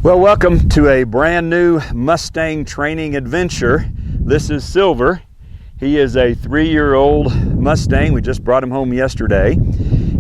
Well, welcome to a brand new Mustang training adventure. This is Silver. He is a 3-year-old Mustang. We just brought him home yesterday.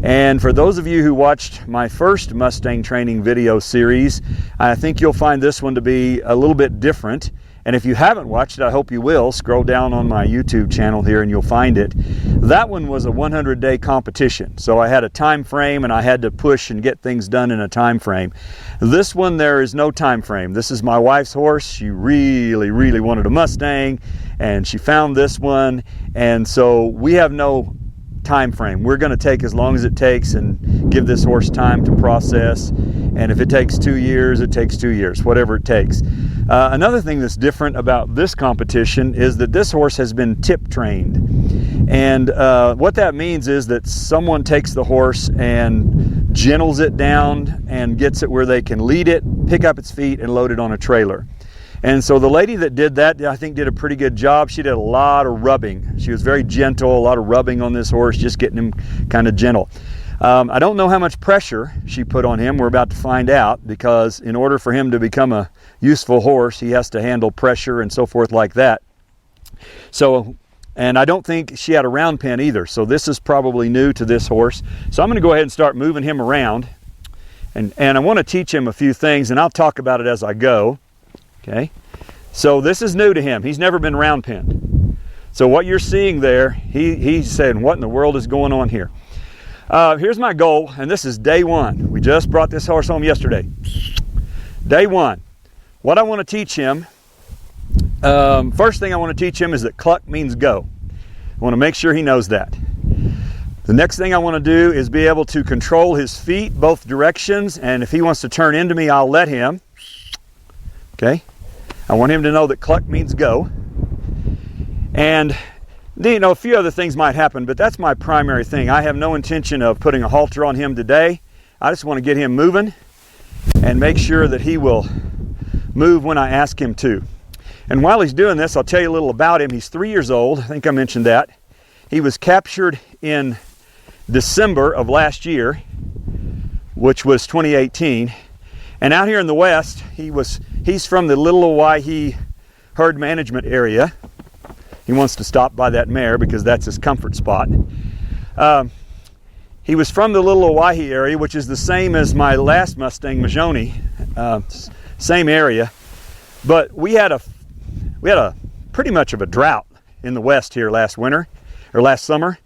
And for those of you who watched my first Mustang training video series, I think you'll find this one to be a little bit different. And if you haven't watched it, I hope you will. Scroll down on my YouTube channel here and you'll find it. That one was a 100-day competition. So I had a time frame and I had to push and get things done in a time frame. This one, there is no time frame. This is my wife's horse. She really wanted a Mustang and she found this one. And so we have no time frame. We're going to take as long as it takes and give this horse time to process. And if it takes 2 years, it takes 2 years, whatever it takes. Another thing that's different about this competition is that this horse has been tip trained. And what that means is that someone takes the horse and gentles it down and gets it where they can lead it, pick up its feet, and load it on a trailer. And so the lady that did that, I think, did a pretty good job. She did a lot of rubbing. She was very gentle, a lot of rubbing on this horse, just getting him kind of gentle. I don't know how much pressure she put on him. We're about to find out, because in order for him to become a useful horse, he has to handle pressure and so forth like that. So, and I don't think she had a round pen either. So this is probably new to this horse. So I'm going to go ahead and start moving him around. And I want to teach him a few things, and I'll talk about it as I go. Okay, so this is new to him. He's never been round penned. So what you're seeing there, he's saying, what in the world is going on here? Here's my goal, and this is day one. We just brought this horse home yesterday. Day one. What I want to teach him, first thing I want to teach him is that cluck means go. I want to make sure he knows that. The next thing I want to do is be able to control his feet both directions, and if he wants to turn into me, I'll let him. Okay? I want him to know that cluck means go. And you know, a few other things might happen, but that's my primary thing. I have no intention of putting a halter on him today. I just want to get him moving and make sure that he will move when I ask him to. And while he's doing this, I'll tell you a little about him. He's 3 years old. I think I mentioned that. He was captured in December of last year, which was 2018. And out here in the West, he's from the Little Owyhee herd management area. He wants to stop by that mare because that's his comfort spot. He was from the Little Owyhee area, which is the same as my last Mustang, Majoni, same area. But we had a pretty much of a drought in the West here last winter, or last summer.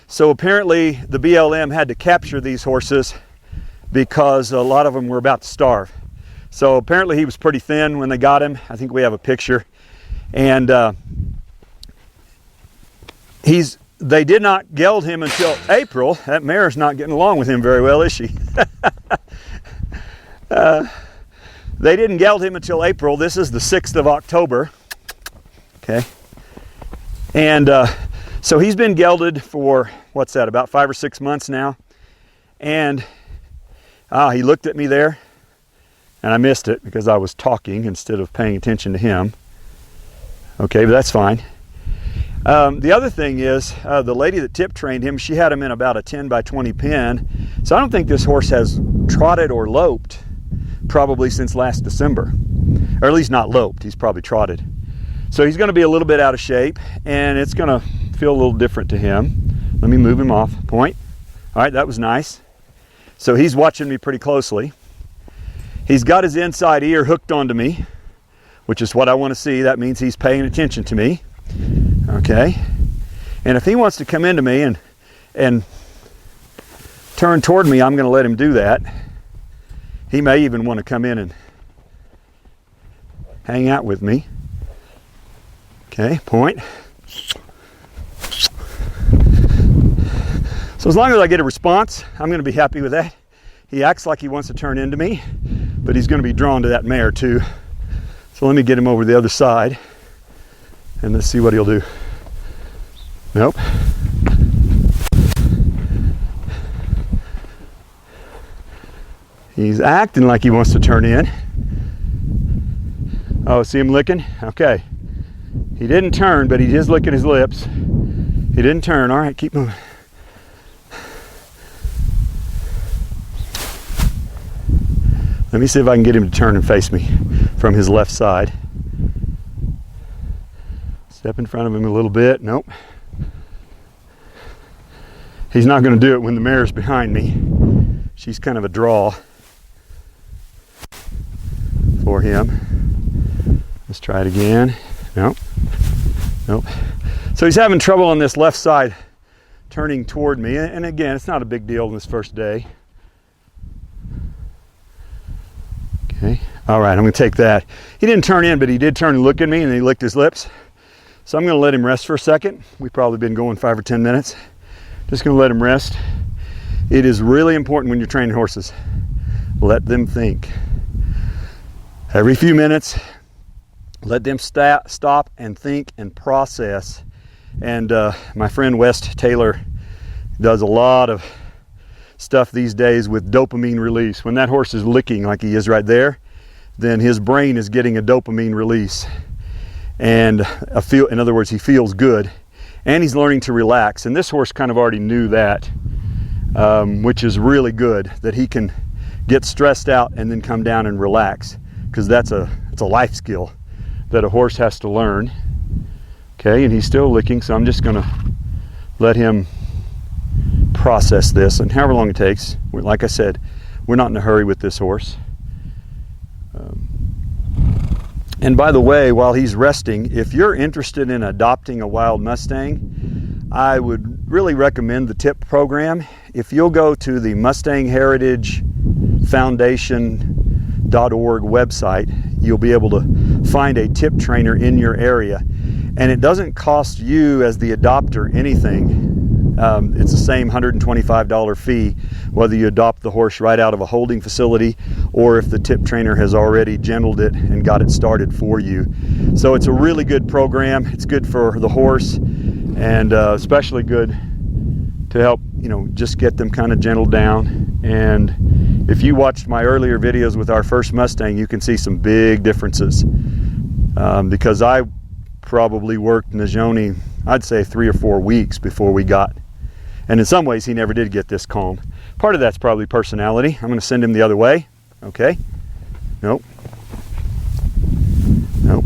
So apparently the BLM had to capture these horses because a lot of them were about to starve. So apparently he was pretty thin when they got him. I think we have a picture. And they did not geld him until April. That mare's not getting along with him very well, is she? They didn't geld him until April. This is the 6th of October. Okay. And so he's been gelded for, what's that, about 5 or 6 months now. And he looked at me there, and I missed it because I was talking instead of paying attention to him. Okay, but that's fine. The other thing is, the lady that tip trained him, she had him in about a 10 by 20 pen. So I don't think this horse has trotted or loped probably since last December. Or at least not loped, he's probably trotted. So he's going to be a little bit out of shape, and it's going to feel a little different to him. Let me move him off. Point. All right, that was nice. So he's watching me pretty closely. He's got his inside ear hooked onto me, which is what I want to see. That means he's paying attention to me. Okay. And if he wants to come into me and turn toward me, I'm going to let him do that. He may even want to come in and hang out with me. Okay, point. So as long as I get a response, I'm going to be happy with that. He acts like he wants to turn into me, but he's going to be drawn to that mare too. So let me get him over the other side and let's see what he'll do. Nope. He's acting like he wants to turn in. Oh, see him licking? Okay. He didn't turn, but he is licking his lips. He didn't turn. All right, keep moving. Let me see if I can get him to turn and face me from his left side. Step in front of him a little bit. Nope. He's not going to do it when the mare's behind me. She's kind of a draw for him. Let's try it again. Nope. Nope. So he's having trouble on this left side turning toward me. And again, it's not a big deal on this first day. Okay. All right, I'm going to take that. He didn't turn in, but he did turn and look at me, and he licked his lips. So I'm going to let him rest for a second. We've probably been going 5 or 10 minutes. Just going to let him rest. It is really important when you're training horses. Let them think. Every few minutes, let them stop and think and process. And my friend West Taylor does a lot of stuff these days with dopamine release. When that horse is licking like he is right there, then his brain is getting a dopamine release. And in other words, he feels good. And he's learning to relax. And this horse kind of already knew that, which is really good, that he can get stressed out and then come down and relax. Because it's a life skill that a horse has to learn. Okay, and he's still licking, so I'm just going to let him process this, and however long it takes. Like I said, we're not in a hurry with this horse. And by the way, while he's resting, if you're interested in adopting a wild Mustang, I would really recommend the TIP program. If you'll go to the Mustang Heritage Foundation.org website, you'll be able to find a TIP trainer in your area. And it doesn't cost you as the adopter anything. It's the same $125 fee whether you adopt the horse right out of a holding facility or if the TIP trainer has already gentled it and got it started for you. So it's a really good program. It's good for the horse, and especially good to help, just get them kind of gentled down. And if you watched my earlier videos with our first Mustang, you can see some big differences, because I probably worked Najoni, I'd say 3 or 4 weeks before we got, and in some ways he never did get this calm. Part of that's probably personality. I'm going to send him the other way. Okay. Nope. Nope.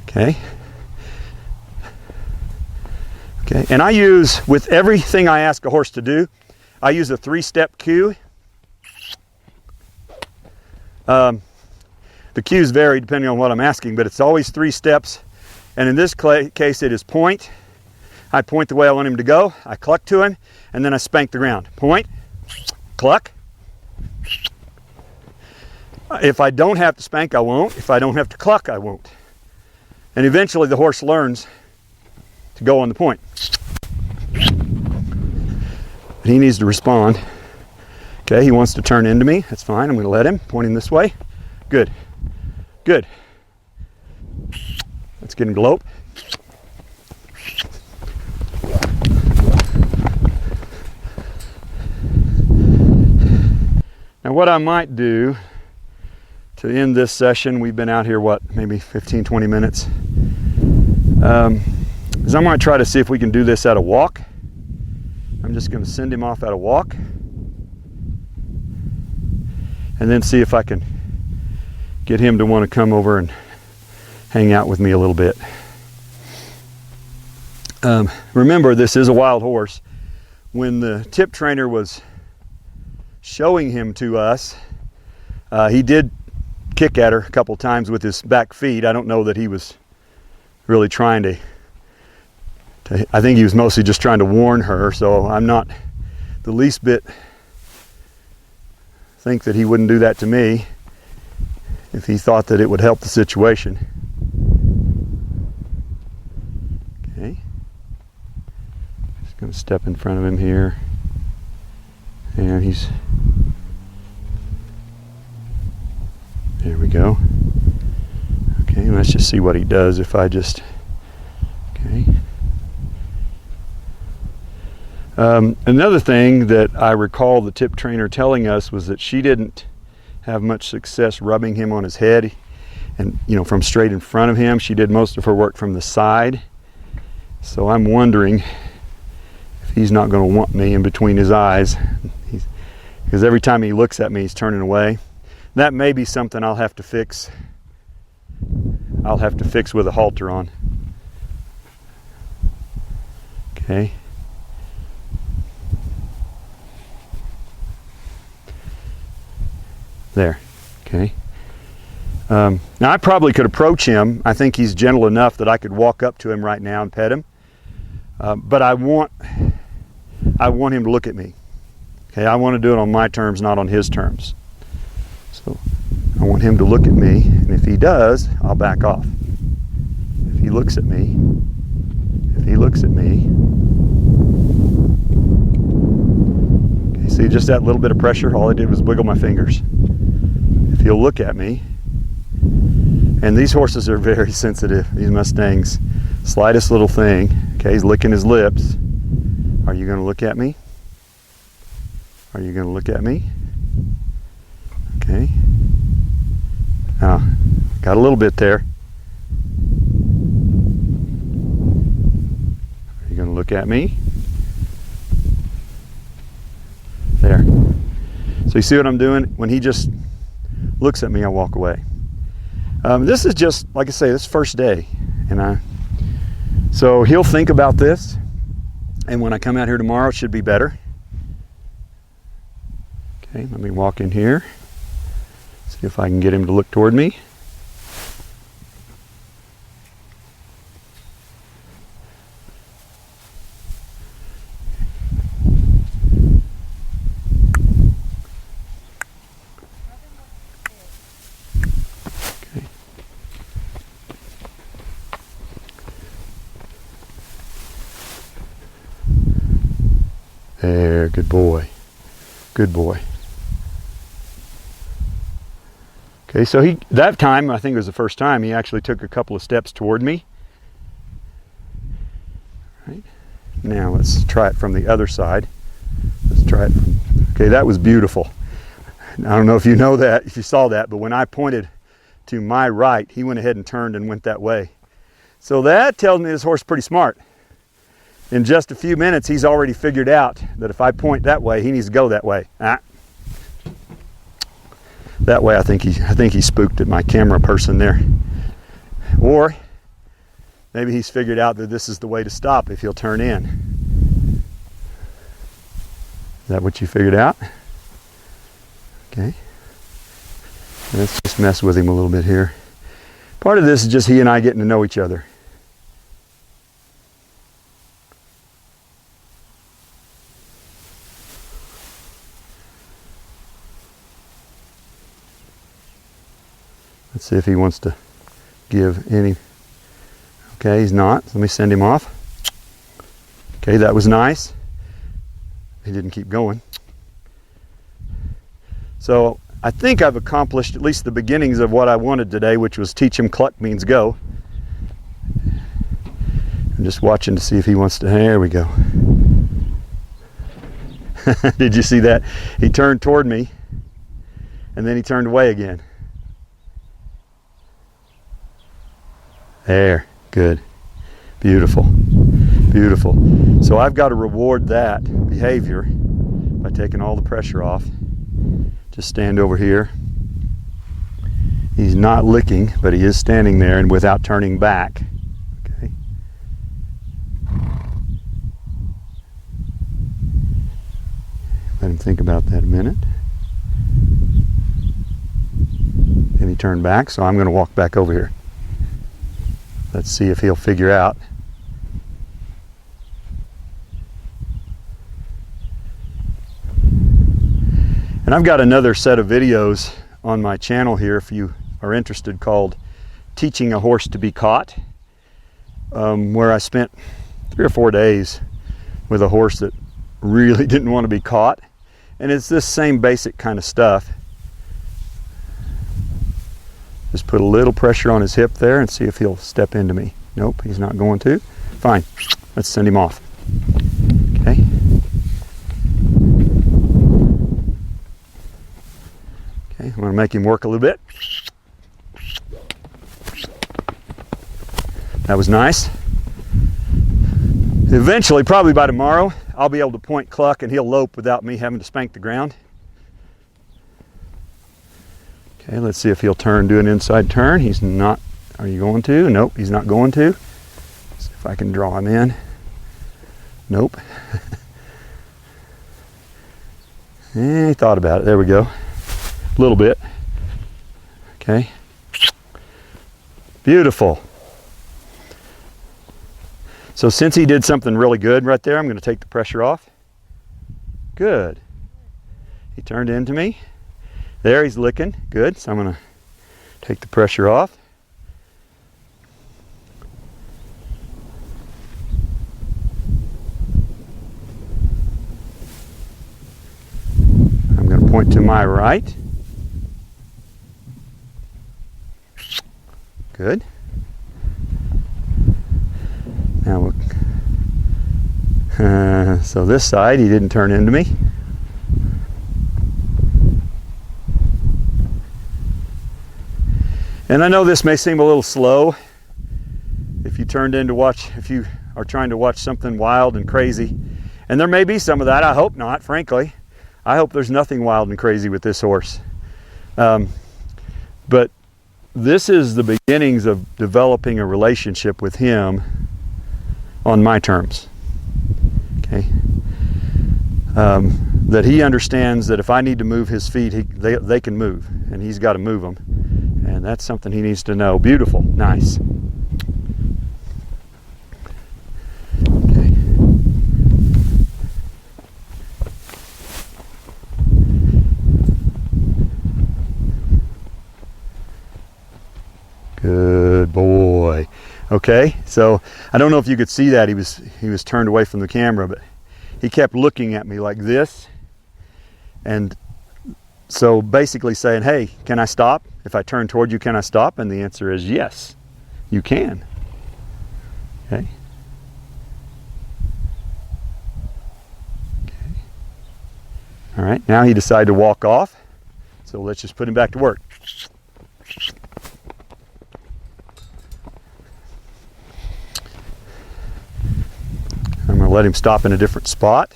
Okay. Okay. And I use, with everything I ask a horse to do, I use a 3-step cue. The cues vary depending on what I'm asking, but it's always 3 steps. And in this case, it is point. I point the way I want him to go. I cluck to him, and then I spank the ground. Point, cluck. If I don't have to spank, I won't. If I don't have to cluck, I won't. And eventually the horse learns to go on the point. But he needs to respond. Okay, he wants to turn into me. That's fine. I'm going to let him. Point him this way. Good. Good. Let's get him to lope. Now what I might do to end this session, we've been out here, maybe 15, 20 minutes, is I might try to see if we can do this at a walk. I'm just going to send him off at a walk, and then see if I can get him to want to come over and hang out with me a little bit. Remember, this is a wild horse. When the TIP trainer was showing him to us, he did kick at her a couple times with his back feet. I don't know that he was really trying to I think he was mostly just trying to warn her, so I'm not the least bit think that he wouldn't do that to me if he thought that it would help the situation. Okay. Just going to step in front of him here. And there we go. Okay, let's just see what he does if I just, okay. Another thing that I recall the TIP trainer telling us was that she didn't have much success rubbing him on his head and, from straight in front of him. She did most of her work from the side. So I'm wondering if he's not going to want me in between his eyes, because every time he looks at me, he's turning away. That may be something I'll have to fix. I'll have to fix with a halter on. Okay. There. Okay. Now I probably could approach him. I think he's gentle enough that I could walk up to him right now and pet him. But I want him to look at me. Okay, I want to do it on my terms, not on his terms. So I want him to look at me, and if he does, I'll back off. If he looks at me, okay, see just that little bit of pressure? All I did was wiggle my fingers. If he'll look at me, and these horses are very sensitive, these Mustangs, slightest little thing, okay, he's licking his lips. Are you going to look at me? Are you going to look at me? Okay. Now, got a little bit there. Are you going to look at me? There. So you see what I'm doing? When he just looks at me, I walk away. This is just, like I say, this first day. So he'll think about this. And when I come out here tomorrow, it should be better. Okay, let me walk in here. See if I can get him to look toward me. Okay. There, good boy. Good boy. Okay, so that time, I think it was the first time, he actually took a couple of steps toward me. Right. Now let's try it from the other side. Let's try it from, okay, that was beautiful. I don't know if you know that, if you saw that, but when I pointed to my right, he went ahead and turned and went that way. So that tells me this horse is pretty smart. In just a few minutes, he's already figured out that if I point that way, he needs to go that way. That way, I think he spooked at my camera person there. Or maybe he's figured out that this is the way to stop if he'll turn in. Is that what you figured out? Okay. Let's just mess with him a little bit here. Part of this is just he and I getting to know each other. Let's see if he wants to give any. Okay, he's not. Let me send him off. Okay, that was nice. He didn't keep going. So I think I've accomplished at least the beginnings of what I wanted today, which was teach him cluck means go. I'm just watching to see if he wants to. There we go. Did you see that? He turned toward me, and then he turned away again. There, good, beautiful, beautiful. So I've got to reward that behavior by taking all the pressure off. Just stand over here. He's not licking, but he is standing there and without turning back. Okay. Let him think about that a minute. And he turned back, so I'm going to walk back over here. Let's see if he'll figure out. And I've got another set of videos on my channel here if you are interested, called Teaching a Horse to be Caught, where I spent 3 or 4 days with a horse that really didn't want to be caught. And it's this same basic kind of stuff. Just put a little pressure on his hip there and see if he'll step into me. Nope, he's not going to. Fine, let's send him off. Okay. Okay, I'm going to make him work a little bit. That was nice. Eventually, probably by tomorrow, I'll be able to point cluck and he'll lope without me having to spank the ground. Okay, let's see if he'll do an inside turn. He's not. Are you going to? Nope, he's not going to. See if I can draw him in. Nope. He thought about it. There we go. A little bit. Okay. Beautiful. So since he did something really good right there, I'm going to take the pressure off. Good. He turned into me. There, he's licking. Good. So I'm going to take the pressure off. I'm going to point to my right. Good. Now, so this side, he didn't turn into me. And I know this may seem a little slow if you if you are trying to watch something wild and crazy. And there may be some of that. I hope not, frankly. I hope there's nothing wild and crazy with this horse. But this is the beginnings of developing a relationship with him on my terms. Okay. That he understands that if I need to move his feet, they can move, and he's got to move them. And that's something he needs to know. Beautiful. Nice. Okay. Good boy. Okay, so I don't know if you could see that he was turned away from the camera, but he kept looking at me like this, and so basically saying, hey, can I stop? If I turn toward you, can I stop? And the answer is yes, you can. Okay. Okay. All right, now he decided to walk off, so let's just put him back to work. I'm going to let him stop in a different spot.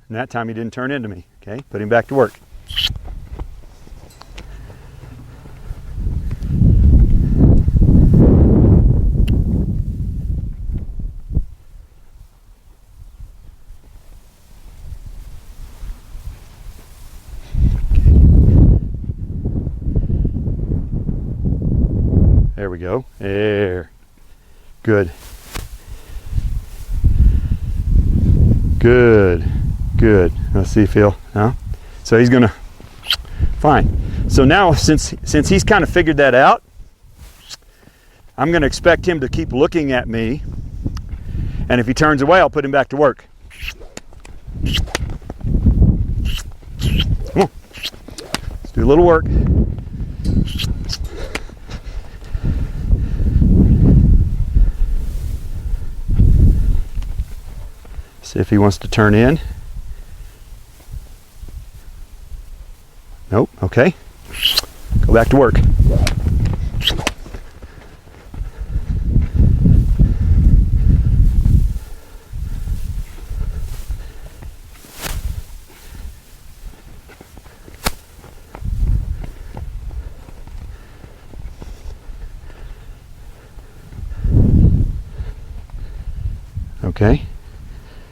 And that time he didn't turn into me. Okay, put him back to work. There we go. There. Good. Good. Good. Let's see if he'll. No? So he's gonna. Fine. So now, since he's kind of figured that out, I'm gonna expect him to keep looking at me. And if he turns away, I'll put him back to work. Come on. Let's do a little work. See if he wants to turn in. Nope. Okay. Go back to work. Okay.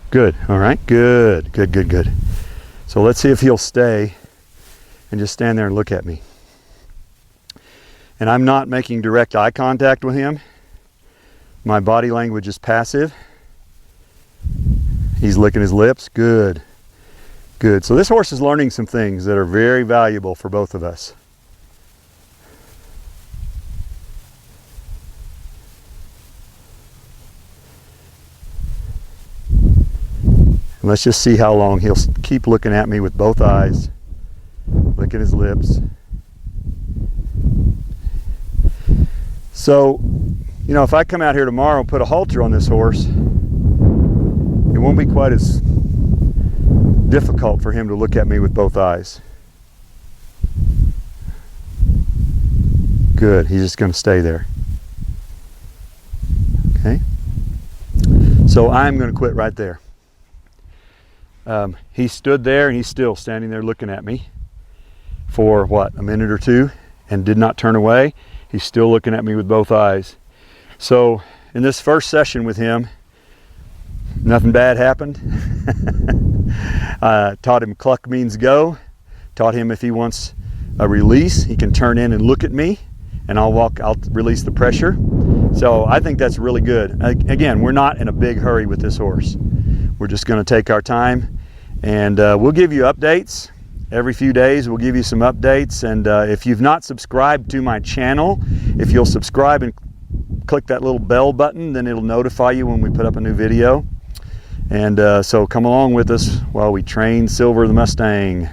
Good. All right. Good. Good, good, good. So let's see if he'll stay and just stand there and look at me. And I'm not making direct eye contact with him. My body language is passive. He's licking his lips. Good. Good. So this horse is learning some things that are very valuable for both of us. And let's just see how long he'll keep looking at me with both eyes, licking his lips. So, you know, if I come out here tomorrow and put a halter on this horse, it won't be quite as difficult for him to look at me with both eyes. Good, he's just going to stay there. Okay? So I'm going to quit right there. He stood there and he's still standing there looking at me for what, a minute or two, and did not turn away. He's still looking at me with both eyes. So in this first session with him, nothing bad happened. Taught him cluck means go. Taught him if he wants a release, he can turn in and look at me, and I'll release the pressure. So I think that's really good. Again, we're not in a big hurry with this horse. We're just going to take our time, and we'll give you updates. Every few days we'll give you some updates, and if you've not subscribed to my channel, if you'll subscribe and click that little bell button, then it'll notify you when we put up a new video. And so come along with us while we train Silver the Mustang.